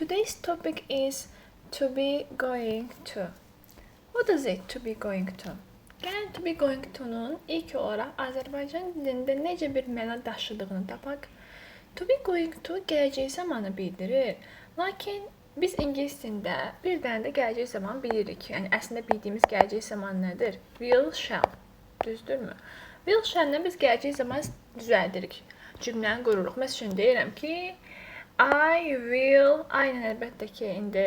Today's topic is to be going to. What is it to be going to? Gəlin to be going to'nun ilk olaraq Azərbaycan dilində necə bir məna daşıdığını tapaq. To be going to gələcək zamanı bildirir. Lakin biz ingilis dilində bir dənə də gələcək zaman bilirik. Yəni əslində bildiyimiz gələcək zaman nədir? Will, shall. Düzdürmü? Will, shall-nə biz gələcək zaman düzəldirik. Cümləni qururuq. Məsələn deyirəm ki, I will, aynen əlbəttə ki, indi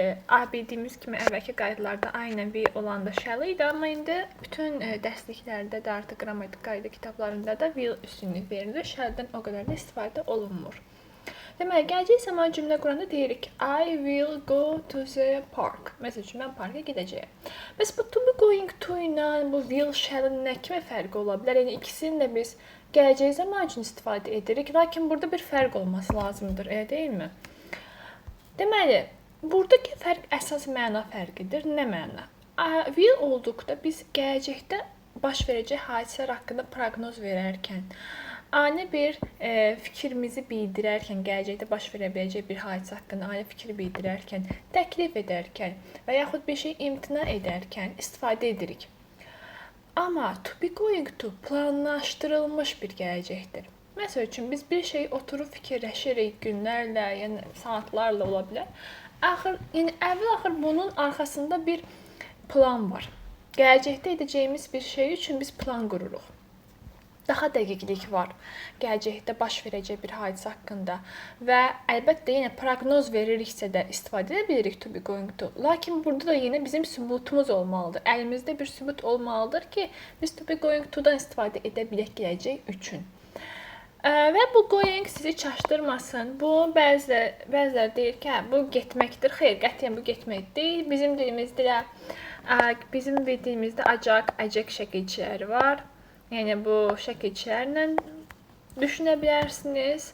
bildiyimiz kimi əvvəlki qaydalarda aynen will olanda shall idi, amma indi bütün dərsliklərdə də artıq qrammatik qayda kitablarında da will üstünlük verilir. Shall-dən o qədər də istifadə olunmur. Deməli, gələcək zaman cümlə quranda deyirik I will go to the park. Məsəl üçün, mən parka gedəcəyəm. Bəs bu to be going to ilə bu will, shall-ın nə kimi fərqi ola bilər? Yəni, ikisini də biz gələcək zaman üçün istifadə edirik. Lakin burada bir fərq olması lazımdır, elə deyilmi? Deməli, buradakı fərq əsas məna fərqidir. Nə məna? Will olduqda biz gələcəkdə baş verəcək hadisələr haqqında proqnoz verərkən, ani bir fikrimizi bildirərkən, gələcəkdə baş verə biləcək bir hadisə haqqında ani fikir bildirərkən, təklif edərkən və yaxud bir şey imtina edərkən istifadə edirik. Amma to be going to planlaşdırılmış bir gələcəkdir. Məsəl üçün, biz bir şey oturub fikirləşirik günlərlə, yəni saatlarla ola bilər. Əvvəl-axır bunun arxasında bir plan var. Gələcəkdə edəcəyimiz bir şey üçün biz plan qururuq. Daha dəqiqlik var gələcəkdə baş verəcək bir hadisə haqqında və əlbəttə yenə proqnoz veririksə də istifadə edə bilirik to be going to. Lakin burada da yenə bizim sübutumuz olmalıdır. Əlimizdə bir sübut olmalıdır ki, biz to be going to-dan istifadə edə bilək gələcək üçün. Və bu going sizi çaşdırmasın. Bu bəzilər deyir ki, bu getməkdir. Xeyr, qətiyyən bu getmək deyil. Bizim bildiyimizdə acaq şəkilçiləri var. Yəni, bu şəkilçilərlə düşünə bilərsiniz.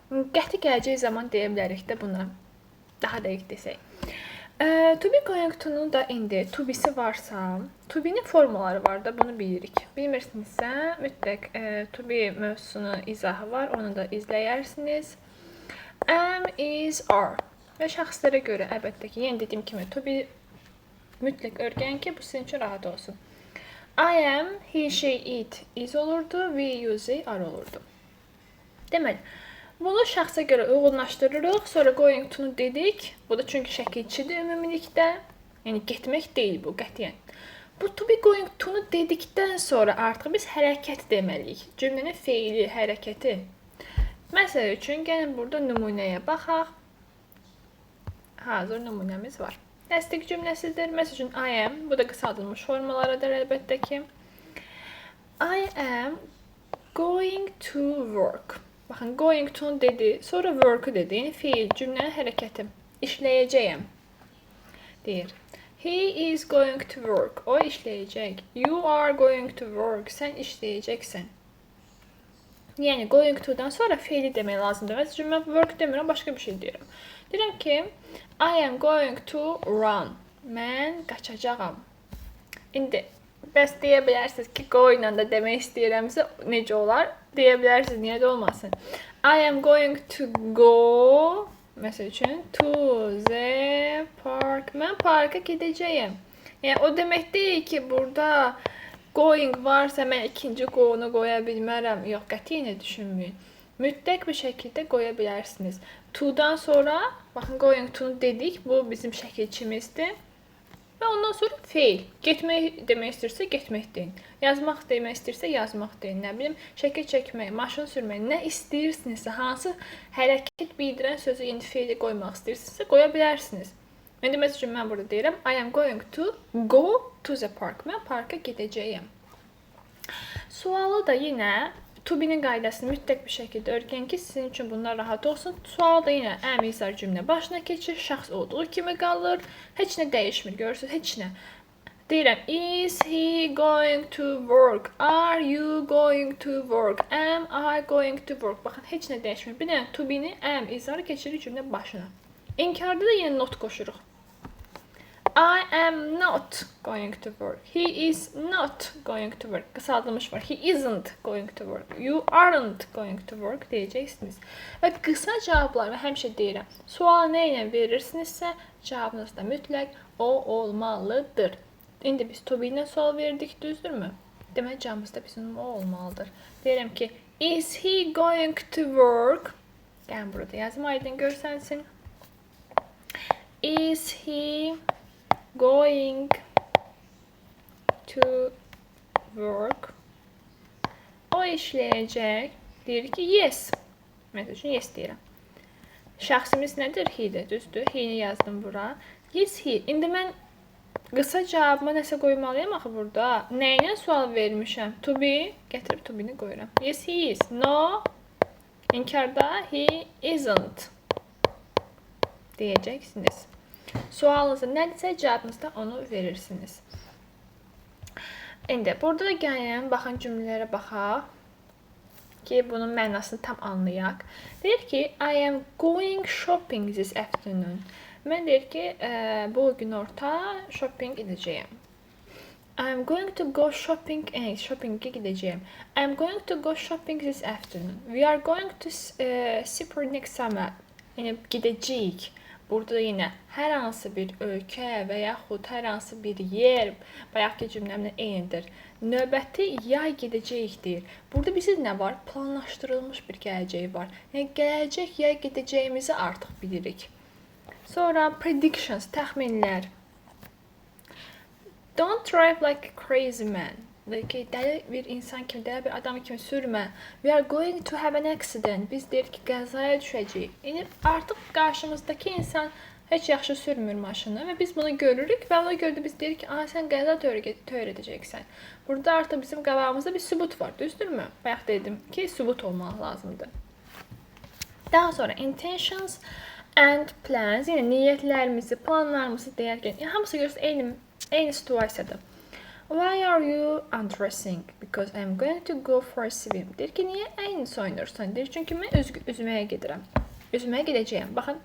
Qəti gələcək zaman deyə bilərik də buna. Daha dəqiq desək. To be going to-nun da indi to be-si varsa, to be-nin formaları var da, bunu bilirik. Bilmirsinizsə, mütləq to be mövzusunun izahı var, onu da izləyərsiniz. Am, is, are. Və şəxslərə görə, əlbəttə ki, yenə dediyim kimi, to be mütləq öyrənin ki, bu sizin üçün rahat olsun. I am, he, she, it, is olurdu, we, you, they, are olurdu. Deməli, bunu şəxsə görə uyğunlaşdırırıq, sonra going to-nu dedik. Bu da çünki şəkilçidir ümumilikdə. Yəni, getmək deyil bu, qətiyyən. Bu to be going to-nu dedikdən sonra artıq biz hərəkət deməliyik. Cümlənin feili, hərəkəti. Məsəl üçün, gəlin burada nümunəyə baxaq. Hazır nümunəmiz var. Dəstək cümləsidir. Məsəl üçün, I am, bu da qısaldılmış formalarıdır əlbəttə ki. I am going to work. Baxın, going to dedi, sonra work-ı dedi. Yəni, fiil, cümlənin hərəkəti. İşləyəcəyəm, deyir. He is going to work. O işləyəcək. You are going to work. Sən işləyəcəksən. Yəni, going to-dan sonra fiili demək lazımdır. Məsəl üçün, mən work demirəm, başqa bir şey deyirəm. Deyirəm ki, I am going to run. Mən qaçacağam. İndi, bəs deyə bilərsiniz ki, go ilə də demək istəyirəmsə, necə olar? Deyə bilərsiniz, niyə də olmasın? I am going to go, məsəl üçün, to the park. Mən parka gedəcəyəm. Yəni, o demək deyil ki, burada going varsa, mən ikinci go-nu qoya bilmərəm. Yox, qətiyyən düşünməyin. Mütləq bir şəkildə qoya bilərsiniz. To-dan sonra, baxın, going to-nu dedik, bu bizim şəkilçimizdir. Və ondan sonra feil. Getmək demək istəyirsə, getmək deyin. Yazmaq demək istəyirsə, yazmaq deyin. Nə bilim, şəkil çəkmək, maşın sürmək, nə istəyirsinizsə, hansı hərəkət bildirən sözü yeni feili qoymaq istəyirsinizsə, qoya bilərsiniz. İndi məsəl üçün, mən burada deyirəm, I am going to go to the park. Mən parka gedəcəyəm. Sualı da yenə to be-nin qaydasını mütləq bir şəkildə öyrənin ki, sizin üçün bunlar rahat olsun. Sual da yenə am, is, are cümlə başına keçir, şəxs olduğu kimi qalır. Heç nə dəyişmir, görürsünüz, heç nə. Deyirəm, is he going to work? Are you going to work? Am I going to work? Baxın, heç nə dəyişmir. Bir dənə to be-ni am, is, are keçirir cümlə başına. İnkarda da yenə not qoşuruq. I am not going to work. He is not going to work. Qısaldılmış var. He isn't going to work. You aren't going to work deyəcəksiniz. Və qısa cavabları həmişə deyirəm. Sualı nə ilə verirsinizsə, cavabınız da mütləq o olmalıdır. İndi biz to be ilə sual verdik, düzdürmü? Demək cavabımız da bizim o olmalıdır. Deyirəm ki, is he going to work? Gəlin burada yazım aydın görsənsin. Is he going to work? O işləyəcək. Deyir ki, yes. Məsəl üçün, yes deyirəm. Şəxsimiz nədir? He-dir, düzdür. He-ni yazdım bura. Yes, he. İndi mən qısa cavabıma nəsə qoymalıyam axı burada. Nə ilə sual vermişəm? To be. Gətirib to be-ni qoyuram. Yes, he is. No. İnkarda he isn't. Deyəcəksiniz. Sualınızı nədirsə, cavabınızda onu verirsiniz. İndi burada da gəlin, baxın cümlələrə baxaq ki, bunun mənasını tam anlayaq. Deyir ki, I am going shopping this afternoon. Mən deyir ki, bu günorta shopping edəcəyəm. I am going to go shopping, shoppingə gedəcəyəm. I am going to go shopping this afternoon. We are going to Cyprus next summer. Yəni, gedəcəyik. Burada yenə hər hansı bir ölkə və yaxud hər hansı bir yer, bayaqki cümləmlə eynidir. Növbəti yay gedəcəyik deyir. Burada bizim nə var? Planlaşdırılmış bir gələcək var. Yəni, gələcək yay gedəcəyimizi artıq bilirik. Sonra predictions, təxminlər. Don't drive like a crazy man. Dəli bir insan kimi, dəli bir adam kimi sürmə. We are going to have an accident. Biz deyir ki, qəzaya düşəcəyik. Yəni, artıq qarşımızdakı insan heç yaxşı sürmür maşını və biz bunu görürük və ona görə də biz deyirik ki, sən qəza törədəcəksən. Burada artıq bizim qabağımızda bir sübut var, düzdürmü? Bayaq dedim ki, sübut olmalı lazımdır. Daha sonra intentions and plans, yəni niyyətlərimizi, planlarımızı deyərkən, hamısı görürsə eyni situasiyadır. Why are you undressing? Because I am going to go for a swim. Deyir ki, niyə eyni soyunursan? Deyir, çünki mən üzməyə gedirəm. Üzməyə gedəcəyəm. Baxın,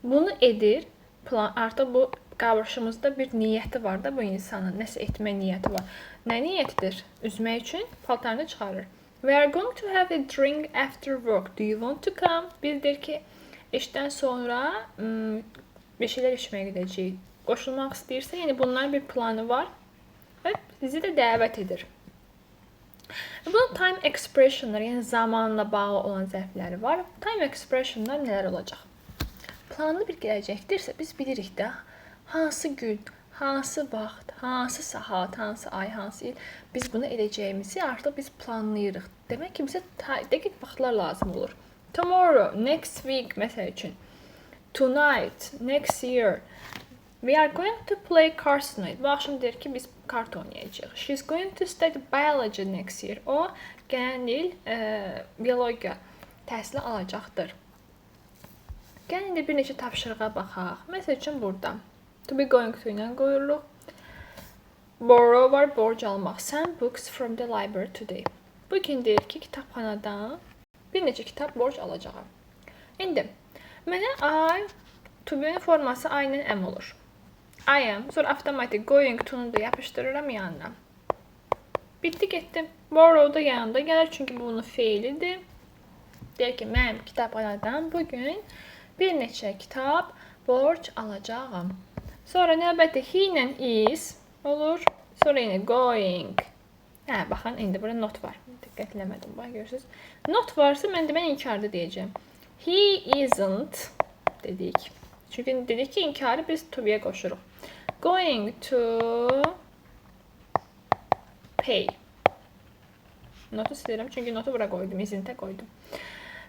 bunu edir. Artıq bu qarşımızda bir niyyəti var da bu insanın. Nəsə etmə niyyəti var. Nə niyyətidir? Üzmək üçün paltarını çıxarır. We are going to have a drink after work. Do you want to come? Biz deyir ki, işdən sonra bir şeylər içməyə gedəcəyik. Qoşulmaq istəyirsə, yəni bunların bir planı var. Və sizi də dəvət edir. Bunun time expressionları, yəni zamanla bağlı olan zərfləri var. Time expressionlar nələr olacaq? Planlı bir gələcəkdirsə, biz bilirik də hansı gün, hansı vaxt, hansı saat, hansı ay, hansı il biz bunu edəcəyimizi artıq biz planlayırıq. Demək ki, bizə dəqiq vaxtlar lazım olur. Tomorrow, next week məsəl üçün. Tonight, next year. We are going to play cards tonight. Bu axşam deyir ki, biz kart oynayacağıq. She's going to study biology next year. O, gələn il biologiya təhsili alacaqdır. Gəlin indi bir neçə tapşırığa baxaq. Məsəl üçün burada. To be going to ilə qoyuruq. Borrow var, borc almaq. Some books from the library today. Bugün deyir ki, kitabxanadan bir neçə kitab borc alacağam. İndi, mənə I, to be forması I ilə am olur. I am, sonra avtomatik going to-nu da yapışdırıram yanına. Bitdi, getdim. Borrow da yanında gəlir, çünki bunun feilidir. Deyir ki, mən kitabxanadan bugün bir neçə kitab borc alacağım. Sonra növbəti he ilə is olur. Sonra yenə going. Baxın, indi burada not var. Diqqət eləmədim, bax görürsünüz. Not varsa, mən inkarda deyəcəm. He isn't dedik. Çünki dedik ki, inkarı biz to be-yə qoşuruq. Going to pay. Notu silirəm, çünki notu bura qoydum, isn't-ə qoydum.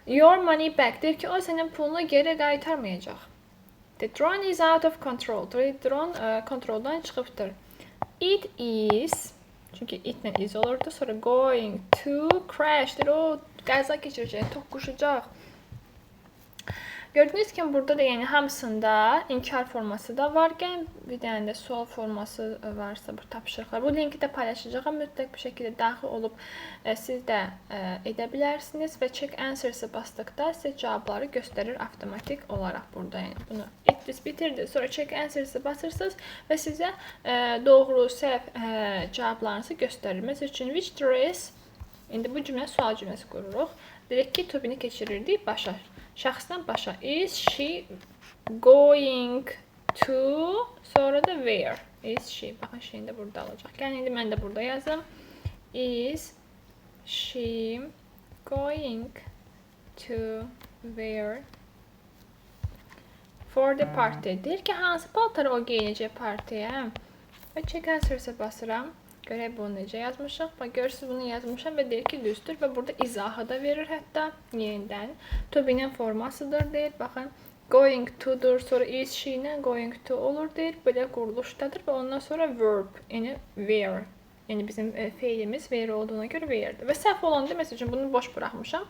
Your money back. Deyir ki, o sənin pulunu geri qaytarmayacaq. The drone is out of control. Drone kontroldan çıxıbdır. It is, çünki it-lə is olurdu, sonra going to crash. Deyir, o qəza keçirəcək, toqquşacaq. Gördüyünüz kimi burada da yəni hamısında inkar forması da var. Gəlin bir dənə də sual forması varsa bu tapşırıqlar. Bu linki də paylaşacağam. Mütləq bir şəkildə daxil olub siz də edə bilərsiniz və check answers-ı basdıqda sizə cavabları göstərir avtomatik olaraq burada. Yəni bunu etdiniz, bitirdiniz. Sonra check answers-ı basırsınız və sizə doğru, səhv cavablarınızı göstərir. Məsəl üçün which dress, indi bu cümlə sual cümləsi qururuq. Dedik ki, to-bini keçirirdik başa. Şəxsdən başa. Is she going to, sonra da where? Is she, baxın şeyini də burada alacaq. Yəni indi mən də burada yazım. Is she going to where for the party? Deyir ki, hansı paltarı o geyinəcək partiyə? Və check answers-a basıram. Görək bunu necə yazmışıq. Bax, görürsünüz bunu yazmışam və deyir ki, düzdür və burada izahı da verir hətta yenidən. To be-nin formasıdır deyir. Baxın, going to-dur, sonra is she-ilə going to olur deyir. Belə quruluşdadır və ondan sonra verb, yəni where. Yəni bizim feilimiz where olduğuna görə where'dir. Və səhv olanda, məsəl üçün, bunu boş buraxmışam.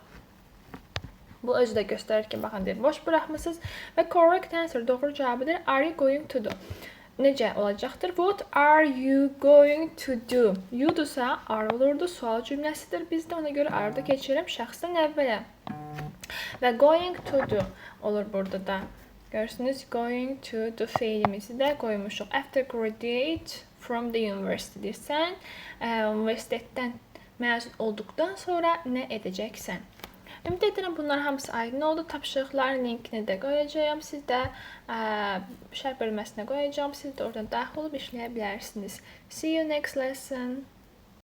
Bu özü də göstərir ki, baxın deyir, boş buraxmışsınız və correct answer, doğru cavabıdır. Are you going to do? Necə olacaqdır? What are you going to do? You-dursa are olurdu, sual cümləsidir. Bizdə ona görə are-da keçirirəm şəxsdən əvvələ. Və going to do olur burada da. Görürsünüz, going to do feilimizi də qoymuşuq. After graduate from the university deyirsən, universitetdən məzun olduqdan sonra nə edəcəksən? Ümid edirəm bunlar hamısı aydın oldu. Tapşırıqların linkini də qoyacağam. Siz də şərh bölməsinə qoyacağam. Siz də oradan daxil olub işləyə bilərsiniz. See you next lesson.